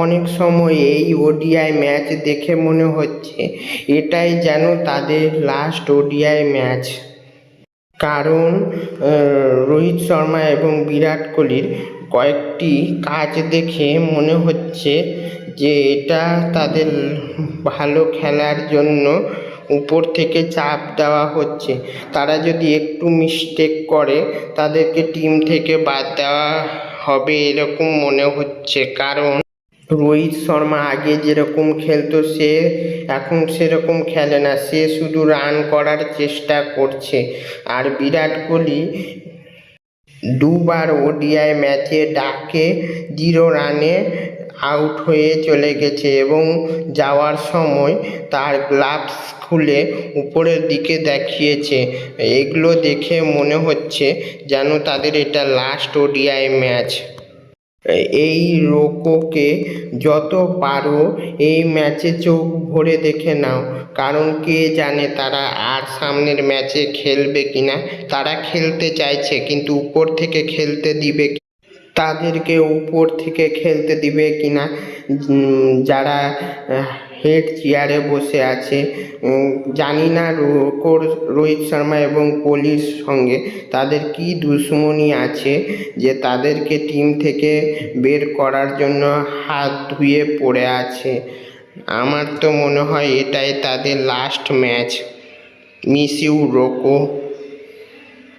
অনেক সময় এই ওডিআই ম্যাচ দেখে মনে হচ্ছে এটাই যেন তাদের লাস্ট ওডিআই ম্যাচ। কারণ রোহিত শর্মা এবং বিরাট কোহলির কয়েকটি কাজ দেখে মনে হচ্ছে যে এটা তাদের ভালো খেলার জন্য উপর থেকে চাপ দেওয়া হচ্ছে। তারা যদি একটু মিস্টেক করে তাদেরকে টিম থেকে বাদ দেওয়া হবে এরকম মনে হচ্ছে। কারণ রোহিত শর্মা আগে যেরকম খেলতো সে এখন সেরকম খেলে না, সে শুধু রান করার চেষ্টা করছে। আর বিরাট কোহলি দুবার ওডিআই ম্যাচে ডাকে 0 রানে আউট হয়ে চলে গেছে এবং যাওয়ার সময় তার গ্লাভস খুলে উপরের দিকে দেখিয়েছে। এগুলো দেখে মনে হচ্ছে যেন তাদের এটা লাস্ট ওডিআই ম্যাচ। এই রোকোকে যত পারো এই ম্যাচে চোখ ভরে দেখে নাও, কারণ কে জানে তারা আর সামনের ম্যাচে খেলবে কিনা। তারা খেলতে চাইছে কিন্তু উপর থেকে খেলতে দিবে, তাদেরকে উপর থেকে খেলতে দিবে কিনা যারা হেড চেয়ারে বসে আছে। জানি না রোহিত শর্মা এবং কোহলির সঙ্গে তাদের কি দুশ্মনী আছে যে তাদেরকে টিম থেকে বের করার জন্য হাত ধুয়ে পড়ে আছে। আমার তো মনে হয় এটাই তাদের লাস্ট ম্যাচ। Miss you রোকো।